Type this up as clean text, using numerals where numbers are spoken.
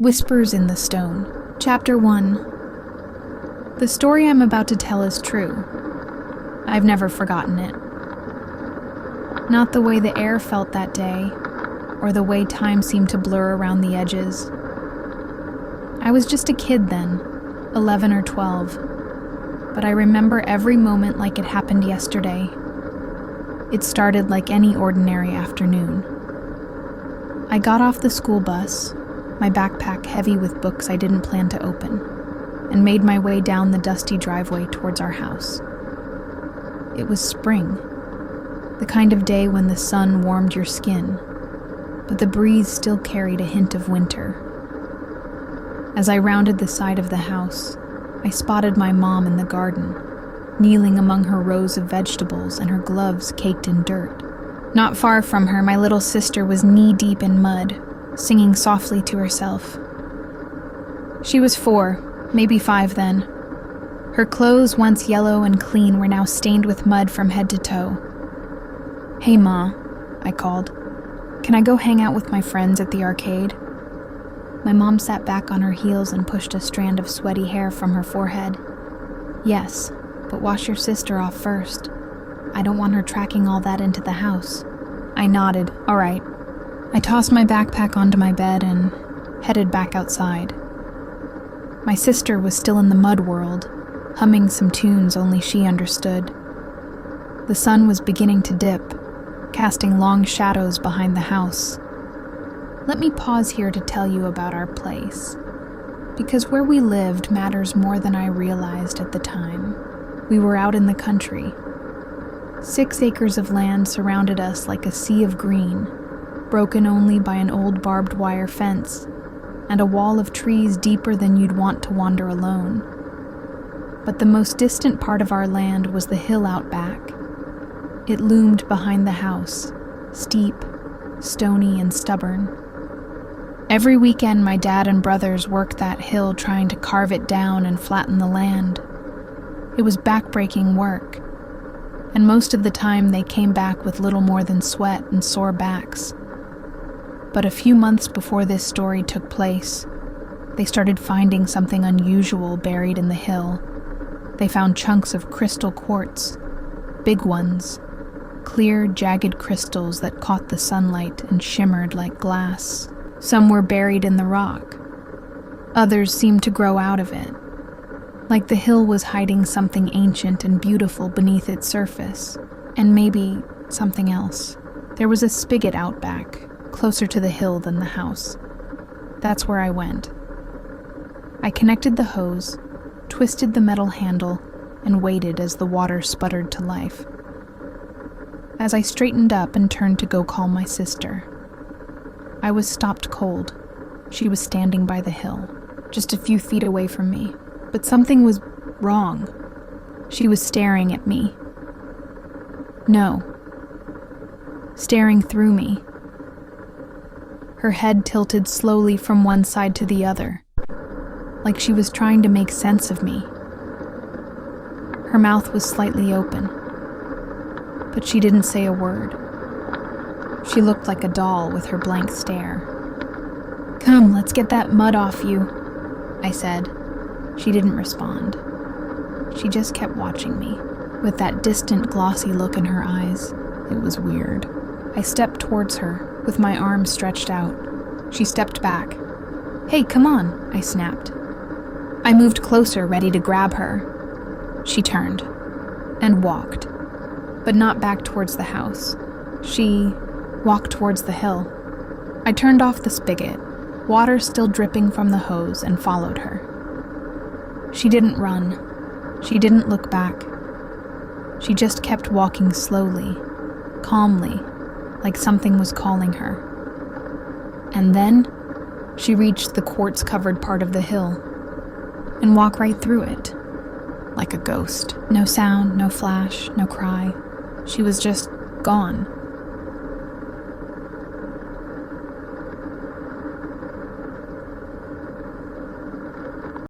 Whispers in the Stone. Chapter 1. The story I'm about to tell is true. I've never forgotten it. Not the way the air felt that day, or the way time seemed to blur around the edges. I was just a kid then, 11 or 12, but I remember every moment like it happened yesterday. It started like any ordinary afternoon. I got off the school bus, my backpack heavy with books I didn't plan to open, and made my way down the dusty driveway towards our house. It was spring, the kind of day when the sun warmed your skin, but the breeze still carried a hint of winter. As I rounded the side of the house, I spotted my mom in the garden, kneeling among her rows of vegetables and her gloves caked in dirt. Not far from her, my little sister was knee-deep in mud, singing softly to herself. She was 4, maybe 5 then. Her clothes, once yellow and clean, were now stained with mud from head to toe. "Hey, Ma," I called. "Can I go hang out with my friends at the arcade?" My mom sat back on her heels and pushed a strand of sweaty hair from her forehead. "Yes, but wash your sister off first. I don't want her tracking all that into the house." I nodded. "All right." I tossed my backpack onto my bed and headed back outside. My sister was still in the mud world, humming some tunes only she understood. The sun was beginning to dip, casting long shadows behind the house. Let me pause here to tell you about our place, because where we lived matters more than I realized at the time. We were out in the country. 6 acres of land surrounded us like a sea of green, broken only by an old barbed wire fence and a wall of trees deeper than you'd want to wander alone. But the most distant part of our land was the hill out back. It loomed behind the house, steep, stony, and stubborn. Every weekend, my dad and brothers worked that hill trying to carve it down and flatten the land. It was backbreaking work, and most of the time they came back with little more than sweat and sore backs. But a few months before this story took place, they started finding something unusual buried in the hill. They found chunks of crystal quartz, big ones, clear, jagged crystals that caught the sunlight and shimmered like glass. Some were buried in the rock. Others seemed to grow out of it, like the hill was hiding something ancient and beautiful beneath its surface, and maybe something else. There was a spigot out back, closer to the hill than the house. That's where I went. I connected the hose, twisted the metal handle, and waited as the water sputtered to life. As I straightened up and turned to go call my sister, I was stopped cold. She was standing by the hill, just a few feet away from me, but something was wrong. She was staring at me. No. Staring through me. Her head tilted slowly from one side to the other, like she was trying to make sense of me. Her mouth was slightly open, but she didn't say a word. She looked like a doll with her blank stare. "Come, let's get that mud off you," I said. She didn't respond. She just kept watching me, with that distant, glossy look in her eyes. It was weird. I stepped towards her, with my arms stretched out. She stepped back. "Hey, come on," I snapped. I moved closer, ready to grab her. She turned and walked, but not back towards the house. She walked towards the hill. I turned off the spigot, water still dripping from the hose, and followed her. She didn't run. She didn't look back. She just kept walking slowly, calmly, like something was calling her. And then she reached the quartz-covered part of the hill and walked right through it, like a ghost. No sound, no flash, no cry. She was just gone.